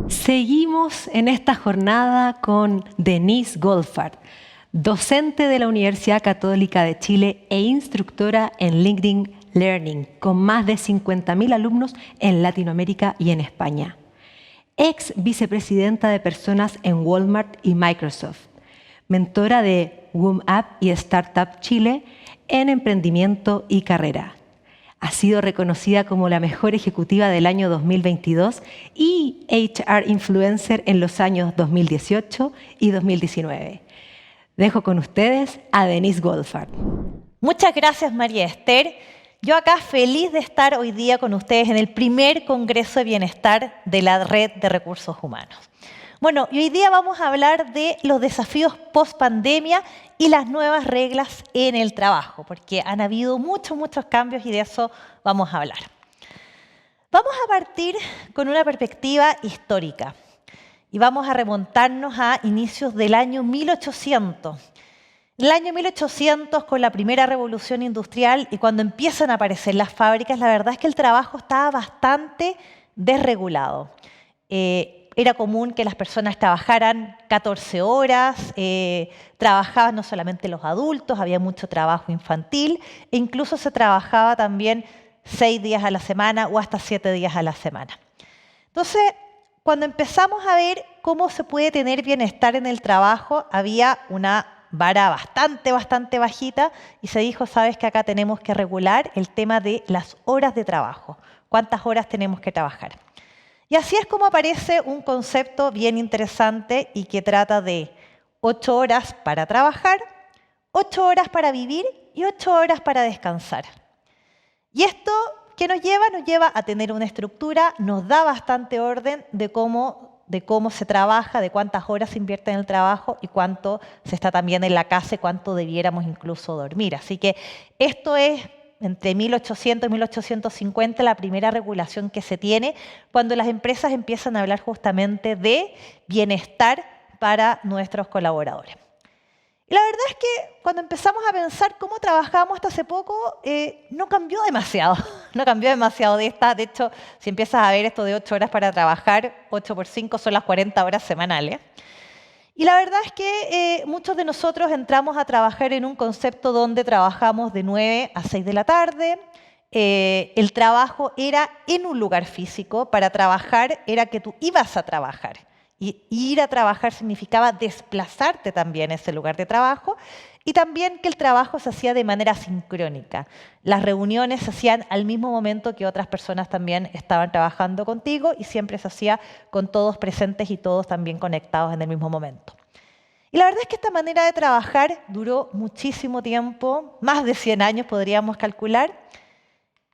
Seguimos en esta jornada con Denise Goldfarb, docente de la Universidad Católica de Chile e instructora en LinkedIn Learning, con más de 50.000 alumnos en Latinoamérica y en España. Ex vicepresidenta de personas en Walmart y Microsoft, mentora de WOMApp y Startup Chile en emprendimiento y carrera. Ha sido reconocida como la mejor ejecutiva del año 2022 y HR Influencer en los años 2018 y 2019. Dejo con ustedes a Denise Goldfarb. Muchas gracias, María Esther. Yo acá feliz de estar hoy día con ustedes en el primer Congreso de Bienestar de la Red de Recursos Humanos. Bueno, y hoy día vamos a hablar de los desafíos post-pandemia y las nuevas reglas en el trabajo, porque han habido muchos cambios y de eso vamos a hablar. Vamos a partir con una perspectiva histórica y vamos a remontarnos a inicios del año 1800. En el año 1800, con la primera revolución industrial y cuando empiezan a aparecer las fábricas, la verdad es que el trabajo estaba bastante desregulado. Era común que las personas trabajaran 14 horas, trabajaban no solamente los adultos, había mucho trabajo infantil e incluso se trabajaba también 6 días a la semana o hasta 7 días a la semana. Entonces, cuando empezamos a ver cómo se puede tener bienestar en el trabajo, había una vara bastante bajita y se dijo, sabes que acá tenemos que regular el tema de las horas de trabajo, cuántas horas tenemos que trabajar. Y así es como aparece un concepto bien interesante y que trata de 8 horas para trabajar, 8 horas para vivir y 8 horas para descansar. Y esto, ¿qué nos lleva? Nos lleva a tener una estructura, nos da bastante orden de cómo se trabaja, de cuántas horas se invierte en el trabajo y cuánto se está también en la casa y cuánto debiéramos incluso dormir. Así que esto es entre 1800 y 1850 la primera regulación que se tiene cuando las empresas empiezan a hablar justamente de bienestar para nuestros colaboradores. Y la verdad es que cuando empezamos a pensar cómo trabajábamos hasta hace poco, no cambió demasiado. No cambió demasiado de hecho, si empiezas a ver esto de 8 horas para trabajar, 8 por 5 son las 40 horas semanales. Y la verdad es que muchos de nosotros entramos a trabajar en un concepto donde trabajamos de 9 a 6 de la tarde. El trabajo era en un lugar físico. Para trabajar era que tú ibas a trabajar. Y ir a trabajar significaba desplazarte también a ese lugar de trabajo y también que el trabajo se hacía de manera sincrónica. Las reuniones se hacían al mismo momento que otras personas también estaban trabajando contigo y siempre se hacía con todos presentes y todos también conectados en el mismo momento. Y la verdad es que esta manera de trabajar duró muchísimo tiempo, más de 100 años podríamos calcular,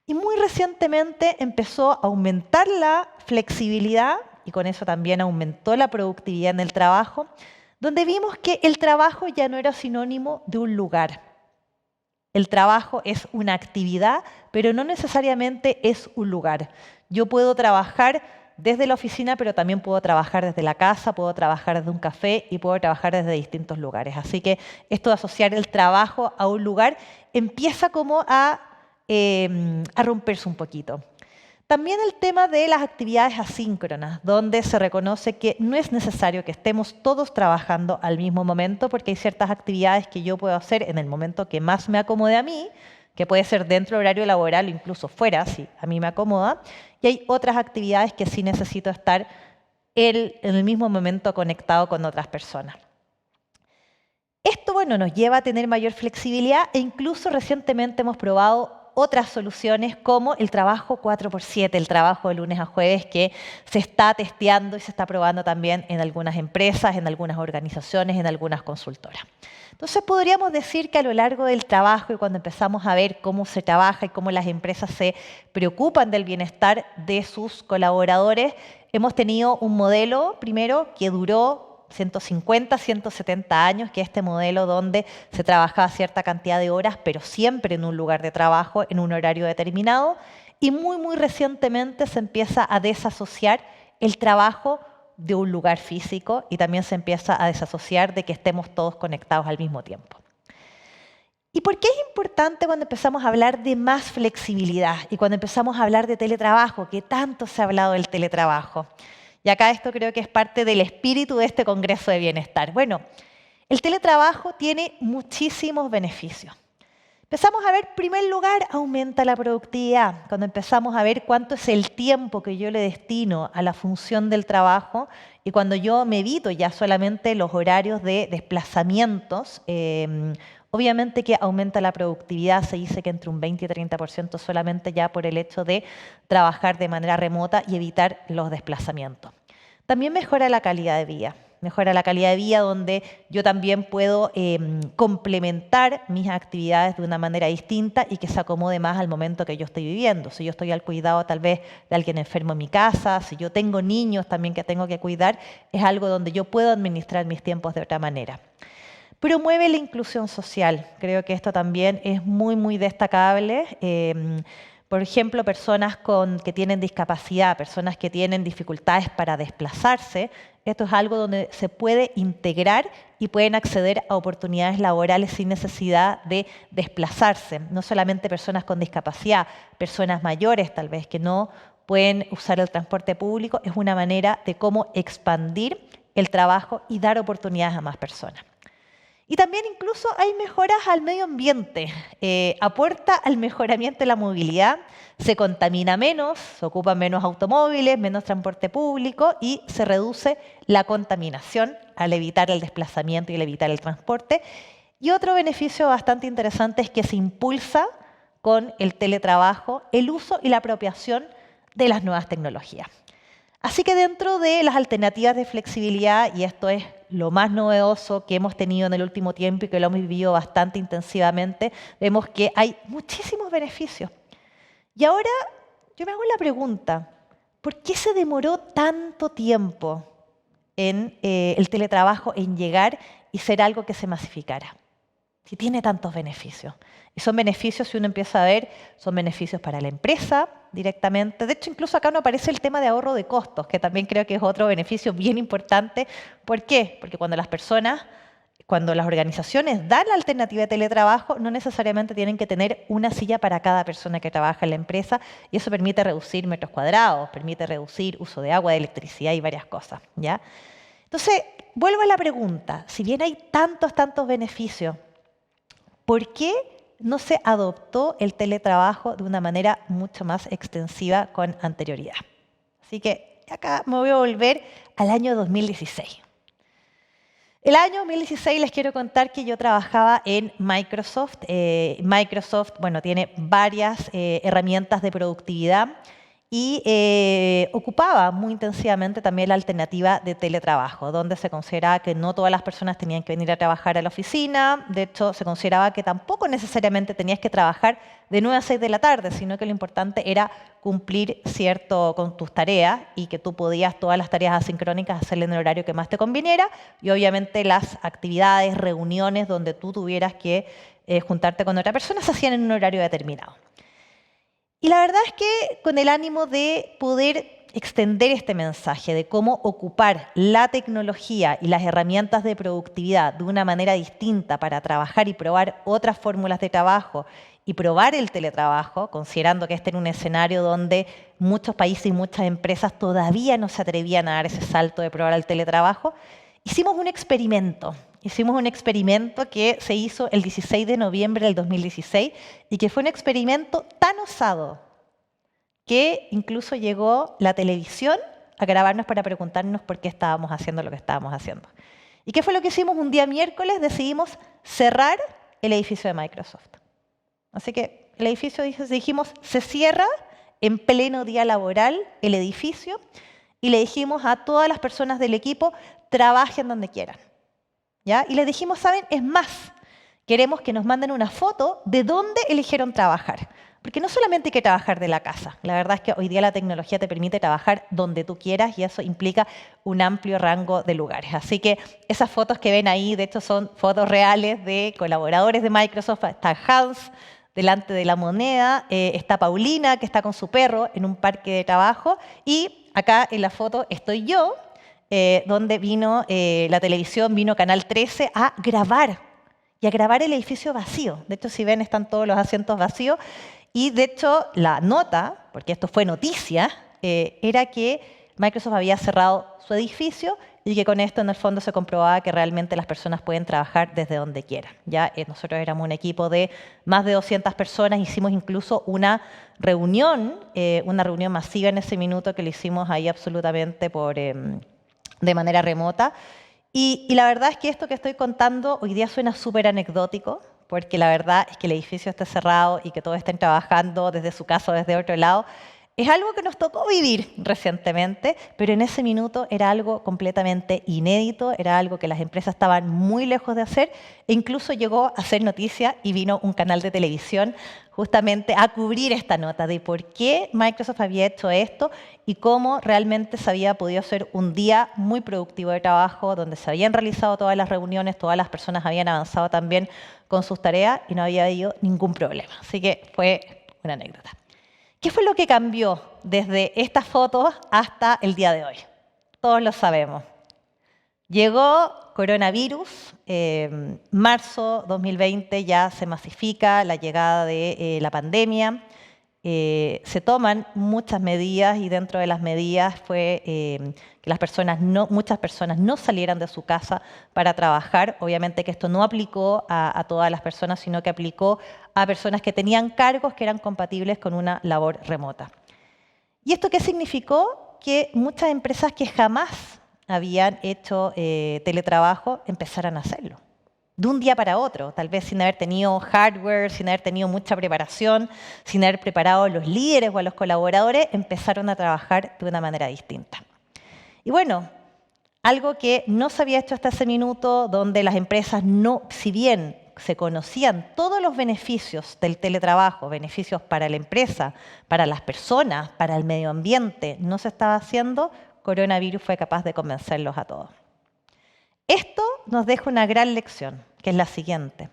y muy recientemente empezó a aumentar la flexibilidad y con eso también aumentó la productividad en el trabajo, donde vimos que el trabajo ya no era sinónimo de un lugar. El trabajo es una actividad, pero no necesariamente es un lugar. Yo puedo trabajar desde la oficina, pero también puedo trabajar desde la casa, puedo trabajar desde un café y puedo trabajar desde distintos lugares. Así que esto de asociar el trabajo a un lugar empieza como a romperse un poquito. También el tema de las actividades asíncronas, donde se reconoce que no es necesario que estemos todos trabajando al mismo momento, porque hay ciertas actividades que yo puedo hacer en el momento que más me acomode a mí, que puede ser dentro del horario laboral o incluso fuera, si a mí me acomoda, y hay otras actividades que sí necesito estar en el mismo momento conectado con otras personas. Esto, bueno, nos lleva a tener mayor flexibilidad e incluso recientemente hemos probado otras soluciones como el trabajo 4x7, el trabajo de lunes a jueves que se está testeando y se está probando también en algunas empresas, en algunas organizaciones, en algunas consultoras. Entonces podríamos decir que a lo largo del trabajo y cuando empezamos a ver cómo se trabaja y cómo las empresas se preocupan del bienestar de sus colaboradores, hemos tenido un modelo primero que duró 150, 170 años, que es este modelo donde se trabajaba cierta cantidad de horas, pero siempre en un lugar de trabajo, en un horario determinado. Y muy recientemente se empieza a desasociar el trabajo de un lugar físico y también se empieza a desasociar de que estemos todos conectados al mismo tiempo. ¿Y por qué es importante cuando empezamos a hablar de más flexibilidad y cuando empezamos a hablar de teletrabajo, que tanto se ha hablado del teletrabajo? Y acá esto creo que es parte del espíritu de este Congreso de Bienestar. Bueno, el teletrabajo tiene muchísimos beneficios. Empezamos a ver, en primer lugar, aumenta la productividad. Cuando empezamos a ver cuánto es el tiempo que yo le destino a la función del trabajo y cuando yo me evito ya solamente los horarios de desplazamientos, obviamente que aumenta la productividad, se dice que entre un 20 y 30% solamente ya por el hecho de trabajar de manera remota y evitar los desplazamientos. También mejora la calidad de vida. Mejora la calidad de vida donde yo también puedo complementar mis actividades de una manera distinta y que se acomode más al momento que yo estoy viviendo. Si yo estoy al cuidado tal vez de alguien enfermo en mi casa, si yo tengo niños también que tengo que cuidar, es algo donde yo puedo administrar mis tiempos de otra manera. Promueve la inclusión social. Creo que esto también es muy, muy destacable. Por ejemplo, personas que tienen discapacidad, personas que tienen dificultades para desplazarse, esto es algo donde se puede integrar y pueden acceder a oportunidades laborales sin necesidad de desplazarse. No solamente personas con discapacidad, personas mayores tal vez que no pueden usar el transporte público, es una manera de cómo expandir el trabajo y dar oportunidades a más personas. Y también incluso hay mejoras al medio ambiente, aporta al mejoramiento de la movilidad, se contamina menos, se ocupan menos automóviles, menos transporte público y se reduce la contaminación al evitar el desplazamiento y al evitar el transporte. Y otro beneficio bastante interesante es que se impulsa con el teletrabajo el uso y la apropiación de las nuevas tecnologías. Así que dentro de las alternativas de flexibilidad, y esto es lo más novedoso que hemos tenido en el último tiempo y que lo hemos vivido bastante intensivamente, vemos que hay muchísimos beneficios. Y ahora yo me hago la pregunta, ¿por qué se demoró tanto tiempo en el teletrabajo en llegar y ser algo que se masificara? Si tiene tantos beneficios. Y son beneficios, si uno empieza a ver, son beneficios para la empresa directamente. De hecho, incluso acá no aparece el tema de ahorro de costos, que también creo que es otro beneficio bien importante. ¿Por qué? Porque cuando las organizaciones dan la alternativa de teletrabajo, no necesariamente tienen que tener una silla para cada persona que trabaja en la empresa y eso permite reducir metros cuadrados, permite reducir uso de agua, de electricidad y varias cosas, ¿ya? Entonces, vuelvo a la pregunta. Si bien hay tantos beneficios, ¿por qué no se adoptó el teletrabajo de una manera mucho más extensiva con anterioridad? Así que acá me voy a volver al año 2016. El año 2016 les quiero contar que yo trabajaba en Microsoft. Microsoft, bueno, tiene varias herramientas de productividad y ocupaba muy intensivamente también la alternativa de teletrabajo, donde se consideraba que no todas las personas tenían que venir a trabajar a la oficina. De hecho, se consideraba que tampoco necesariamente tenías que trabajar de 9 a 6 de la tarde, sino que lo importante era cumplir con tus tareas y que tú podías todas las tareas asincrónicas hacerle en el horario que más te conviniera y obviamente las actividades, reuniones donde tú tuvieras que juntarte con otra persona se hacían en un horario determinado. Y la verdad es que con el ánimo de poder extender este mensaje de cómo ocupar la tecnología y las herramientas de productividad de una manera distinta para trabajar y probar otras fórmulas de trabajo y probar el teletrabajo, considerando que este era un escenario donde muchos países y muchas empresas todavía no se atrevían a dar ese salto de probar el teletrabajo, hicimos un experimento. Hicimos un experimento que se hizo el 16 de noviembre del 2016 y que fue un experimento tan osado que incluso llegó la televisión a grabarnos para preguntarnos por qué estábamos haciendo lo que estábamos haciendo. ¿Y qué fue lo que hicimos? Un día miércoles decidimos cerrar el edificio de Microsoft. Así que el edificio, dijimos, se cierra en pleno día laboral el edificio y le dijimos a todas las personas del equipo, trabajen donde quieran. ¿Ya? Y les dijimos, ¿saben? Es más, queremos que nos manden una foto de dónde eligieron trabajar. Porque no solamente hay que trabajar de la casa. La verdad es que hoy día la tecnología te permite trabajar donde tú quieras y eso implica un amplio rango de lugares. Así que esas fotos que ven ahí, de hecho, son fotos reales de colaboradores de Microsoft. Está Hans delante de la moneda, está Paulina, que está con su perro en un parque de trabajo, y acá en la foto estoy yo, donde vino la televisión, vino Canal 13 a grabar el edificio vacío. De hecho, si ven, están todos los asientos vacíos. Y de hecho, la nota, porque esto fue noticia, era que Microsoft había cerrado su edificio y que con esto en el fondo se comprobaba que realmente las personas pueden trabajar desde donde quieran. ¿Ya? Nosotros éramos un equipo de más de 200 personas, hicimos incluso una reunión masiva en ese minuto que lo hicimos ahí absolutamente de manera remota. Y la verdad es que esto que estoy contando hoy día suena súper anecdótico, porque la verdad es que el edificio esté cerrado y que todos estén trabajando desde su casa o desde otro lado, es algo que nos tocó vivir recientemente, pero en ese minuto era algo completamente inédito, era algo que las empresas estaban muy lejos de hacer e incluso llegó a ser noticia y vino un canal de televisión justamente a cubrir esta nota de por qué Microsoft había hecho esto y cómo realmente se había podido hacer un día muy productivo de trabajo, donde se habían realizado todas las reuniones, todas las personas habían avanzado también con sus tareas y no había habido ningún problema. Así que fue una anécdota. ¿Qué fue lo que cambió desde estas fotos hasta el día de hoy? Todos lo sabemos. Llegó coronavirus, marzo 2020 ya se masifica la llegada de la pandemia, se toman muchas medidas y dentro de las medidas fue que muchas personas no salieran de su casa para trabajar. Obviamente que esto no aplicó a todas las personas, sino que aplicó a personas que tenían cargos que eran compatibles con una labor remota. ¿Y esto qué significó? Que muchas empresas que jamás habían hecho teletrabajo empezaran a hacerlo. De un día para otro, tal vez sin haber tenido hardware, sin haber tenido mucha preparación, sin haber preparado a los líderes o a los colaboradores, empezaron a trabajar de una manera distinta. Y bueno, algo que no se había hecho hasta ese minuto, donde las empresas no, si bien se conocían todos los beneficios del teletrabajo, beneficios para la empresa, para las personas, para el medio ambiente, no se estaba haciendo, coronavirus fue capaz de convencerlos a todos. Esto nos deja una gran lección, que es la siguiente.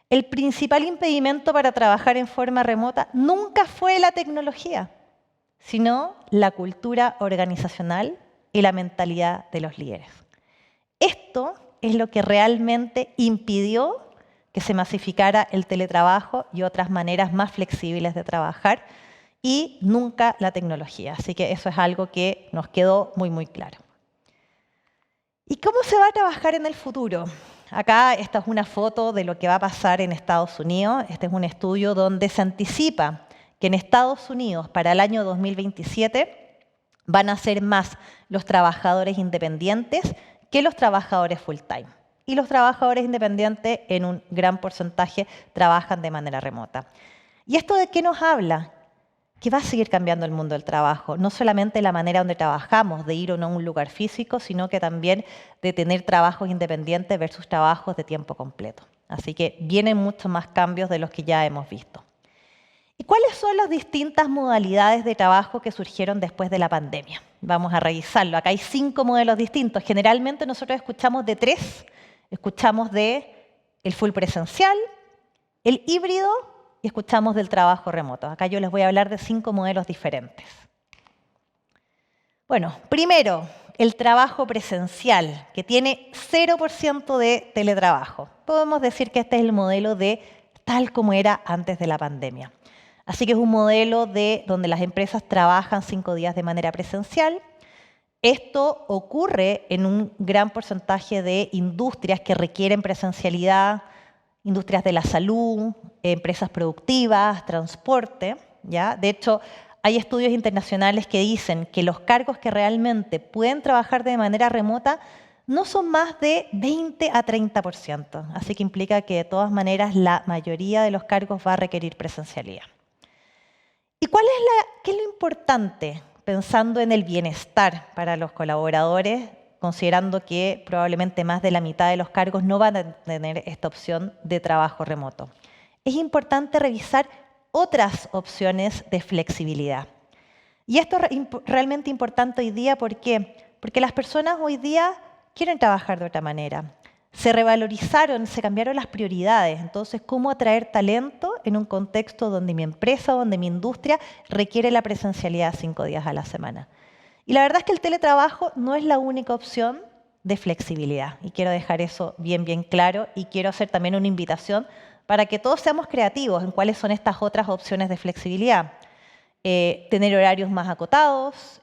El principal impedimento para trabajar en forma remota nunca fue la tecnología, sino la cultura organizacional y la mentalidad de los líderes. Esto es lo que realmente impidió que se masificara el teletrabajo y otras maneras más flexibles de trabajar, y nunca la tecnología. Así que eso es algo que nos quedó muy, muy claro. ¿Y cómo se va a trabajar en el futuro? Acá esta es una foto de lo que va a pasar en Estados Unidos. Este es un estudio donde se anticipa que en Estados Unidos para el año 2027 van a ser más los trabajadores independientes que los trabajadores full time. Y los trabajadores independientes en un gran porcentaje trabajan de manera remota. ¿Y esto de qué nos habla? Que va a seguir cambiando el mundo del trabajo, no solamente la manera donde trabajamos, de ir o no a un lugar físico, sino que también de tener trabajos independientes versus trabajos de tiempo completo. Así que vienen muchos más cambios de los que ya hemos visto. ¿Y cuáles son las distintas modalidades de trabajo que surgieron después de la pandemia? Vamos a revisarlo. Acá hay 5 modelos distintos. Generalmente nosotros escuchamos de 3. Escuchamos de el full presencial, el híbrido, y escuchamos del trabajo remoto. Acá yo les voy a hablar de 5 modelos diferentes. Bueno, primero, el trabajo presencial, que tiene 0% de teletrabajo. Podemos decir que este es el modelo de tal como era antes de la pandemia. Así que es un modelo donde las empresas trabajan 5 días de manera presencial. Esto ocurre en un gran porcentaje de industrias que requieren presencialidad, industrias de la salud, empresas productivas, transporte, ¿ya? De hecho, hay estudios internacionales que dicen que los cargos que realmente pueden trabajar de manera remota no son más de 20 a 30%. Así que implica que de todas maneras la mayoría de los cargos va a requerir presencialidad. ¿Y qué es lo importante pensando en el bienestar para los colaboradores, considerando que probablemente más de la mitad de los cargos no van a tener esta opción de trabajo remoto? Es importante revisar otras opciones de flexibilidad. Y esto es realmente importante hoy día, ¿por qué? Porque las personas hoy día quieren trabajar de otra manera. Se revalorizaron, se cambiaron las prioridades. Entonces, ¿cómo atraer talento en un contexto donde mi empresa, donde mi industria requiere la presencialidad 5 días a la semana? Y la verdad es que el teletrabajo no es la única opción de flexibilidad. Y quiero dejar eso bien, bien claro. Y quiero hacer también una invitación para que todos seamos creativos en cuáles son estas otras opciones de flexibilidad. tener horarios más acotados,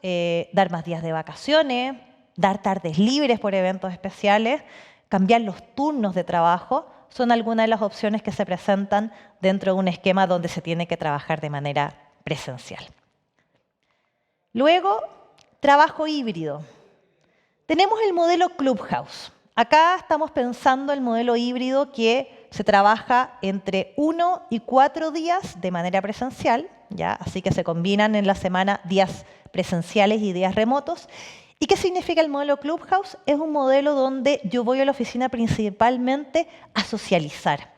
dar más días de vacaciones, dar tardes libres por eventos especiales, cambiar los turnos de trabajo, son algunas de las opciones que se presentan dentro de un esquema donde se tiene que trabajar de manera presencial. Luego, trabajo híbrido. Tenemos el modelo Clubhouse. Acá estamos pensando el modelo híbrido que se trabaja entre 1 y 4 días de manera presencial, ¿ya? Así que se combinan en la semana días presenciales y días remotos. ¿Y qué significa el modelo Clubhouse? Es un modelo donde yo voy a la oficina principalmente a socializar.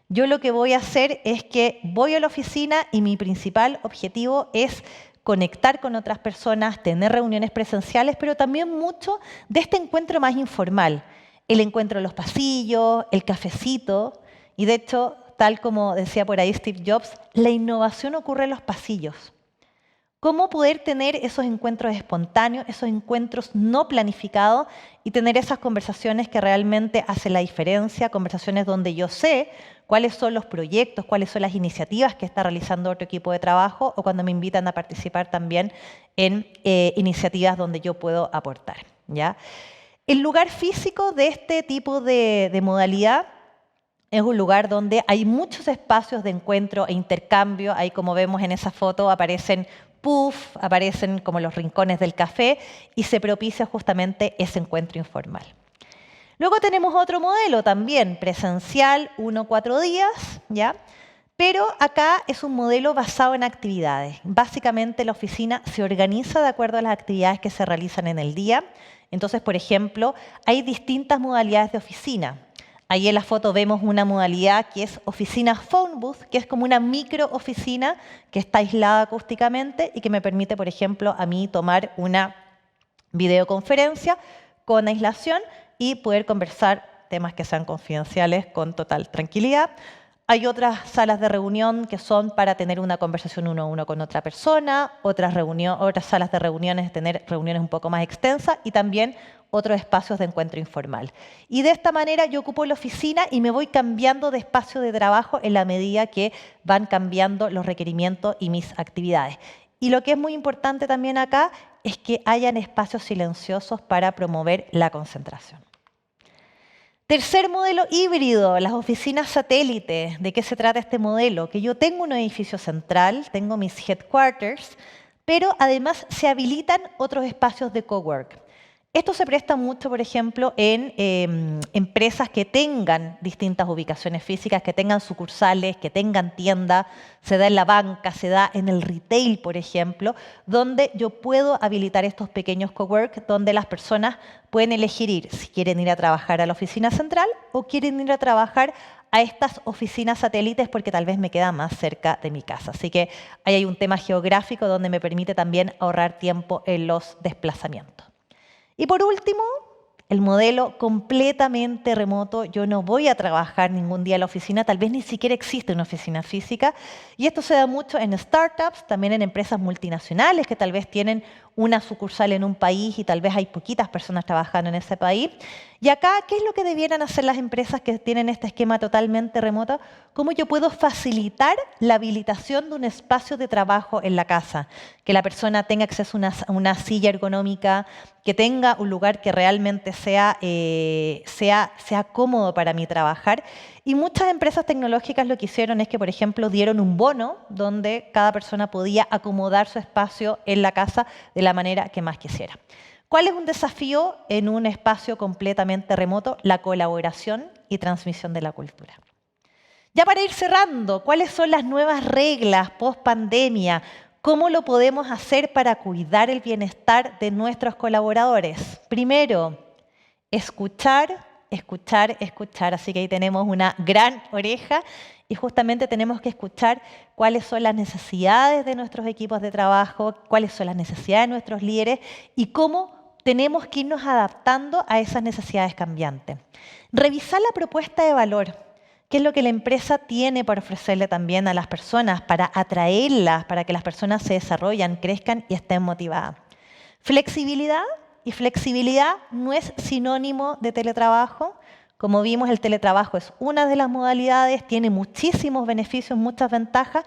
Yo lo que voy a hacer es que voy a la oficina y mi principal objetivo es conectar con otras personas, tener reuniones presenciales, pero también mucho de este encuentro más informal. El encuentro en los pasillos, el cafecito. Y de hecho, tal como decía por ahí Steve Jobs, la innovación ocurre en los pasillos. ¿Cómo poder tener esos encuentros espontáneos, esos encuentros no planificados y tener esas conversaciones que realmente hacen la diferencia? Conversaciones donde yo sé cuáles son los proyectos, cuáles son las iniciativas que está realizando otro equipo de trabajo o cuando me invitan a participar también en iniciativas donde yo puedo aportar, ¿ya? El lugar físico de este tipo de modalidad es un lugar donde hay muchos espacios de encuentro e intercambio. Ahí, como vemos en esa foto, aparecen puffs, aparecen como los rincones del café y se propicia justamente ese encuentro informal. Luego tenemos otro modelo también, presencial, 1-4 días, ¿ya? Pero acá es un modelo basado en actividades. Básicamente la oficina se organiza de acuerdo a las actividades que se realizan en el día. Entonces, por ejemplo, hay distintas modalidades de oficina. Ahí en la foto vemos una modalidad que es oficina phone booth, que es como una micro oficina que está aislada acústicamente y que me permite, por ejemplo, a mí tomar una videoconferencia con aislación y poder conversar temas que sean confidenciales con total tranquilidad. Hay otras salas de reunión que son para tener una conversación uno a uno con otra persona, otras salas de reuniones, tener reuniones un poco más extensas y también otros espacios de encuentro informal. Y de esta manera yo ocupo la oficina y me voy cambiando de espacio de trabajo en la medida que van cambiando los requerimientos y mis actividades. Y lo que es muy importante también acá es que hayan espacios silenciosos para promover la concentración. Tercer modelo híbrido, las oficinas satélites. ¿De qué se trata este modelo? Que yo tengo un edificio central, tengo mis headquarters, pero además se habilitan otros espacios de cowork. Esto se presta mucho, por ejemplo, en empresas que tengan distintas ubicaciones físicas, que tengan sucursales, que tengan tiendas, se da en la banca, se da en el retail, por ejemplo, donde yo puedo habilitar estos pequeños cowork, donde las personas pueden elegir si quieren ir a trabajar a la oficina central o quieren ir a trabajar a estas oficinas satélites porque tal vez me queda más cerca de mi casa. Así que ahí hay un tema geográfico donde me permite también ahorrar tiempo en los desplazamientos. Y por último, el modelo completamente remoto. Yo no voy a trabajar ningún día en la oficina, tal vez ni siquiera existe una oficina física. Y esto se da mucho en startups, también en empresas multinacionales que tal vez tienen una sucursal en un país y tal vez hay poquitas personas trabajando en ese país. Y acá, ¿qué es lo que debieran hacer las empresas que tienen este esquema totalmente remoto? ¿Cómo yo puedo facilitar la habilitación de un espacio de trabajo en la casa? Que la persona tenga acceso a una silla ergonómica, que tenga un lugar que realmente sea cómodo para mí trabajar. Y muchas empresas tecnológicas lo que hicieron es que, por ejemplo, dieron un bono donde cada persona podía acomodar su espacio en la casa de la manera que más quisiera. ¿Cuál es un desafío en un espacio completamente remoto? La colaboración y transmisión de la cultura. Ya para ir cerrando, ¿cuáles son las nuevas reglas post-pandemia? ¿Cómo lo podemos hacer para cuidar el bienestar de nuestros colaboradores? Primero, escuchar, escuchar, escuchar. Así que ahí tenemos una gran oreja y justamente tenemos que escuchar cuáles son las necesidades de nuestros equipos de trabajo, cuáles son las necesidades de nuestros líderes y cómo tenemos que irnos adaptando a esas necesidades cambiantes. Revisar la propuesta de valor. ¿Qué es lo que la empresa tiene para ofrecerle también a las personas, para atraerlas, para que las personas se desarrollen, crezcan y estén motivadas? Flexibilidad. Y flexibilidad no es sinónimo de teletrabajo. Como vimos, el teletrabajo es una de las modalidades, tiene muchísimos beneficios, muchas ventajas,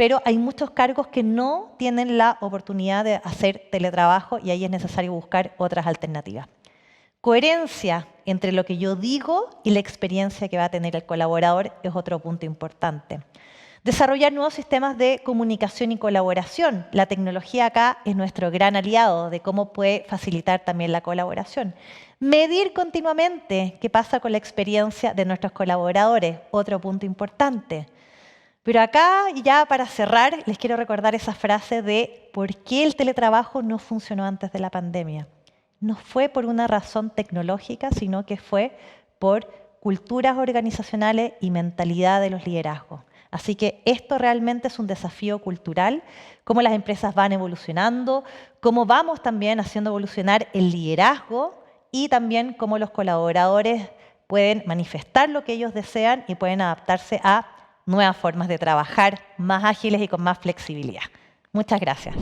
pero hay muchos cargos que no tienen la oportunidad de hacer teletrabajo y ahí es necesario buscar otras alternativas. Coherencia entre lo que yo digo y la experiencia que va a tener el colaborador es otro punto importante. Desarrollar nuevos sistemas de comunicación y colaboración. La tecnología acá es nuestro gran aliado de cómo puede facilitar también la colaboración. Medir continuamente qué pasa con la experiencia de nuestros colaboradores, otro punto importante. Pero acá, ya para cerrar, les quiero recordar esa frase de por qué el teletrabajo no funcionó antes de la pandemia. No fue por una razón tecnológica, sino que fue por culturas organizacionales y mentalidad de los liderazgos. Así que esto realmente es un desafío cultural, cómo las empresas van evolucionando, cómo vamos también haciendo evolucionar el liderazgo y también cómo los colaboradores pueden manifestar lo que ellos desean y pueden adaptarse a nuevas formas de trabajar más ágiles y con más flexibilidad. Muchas gracias.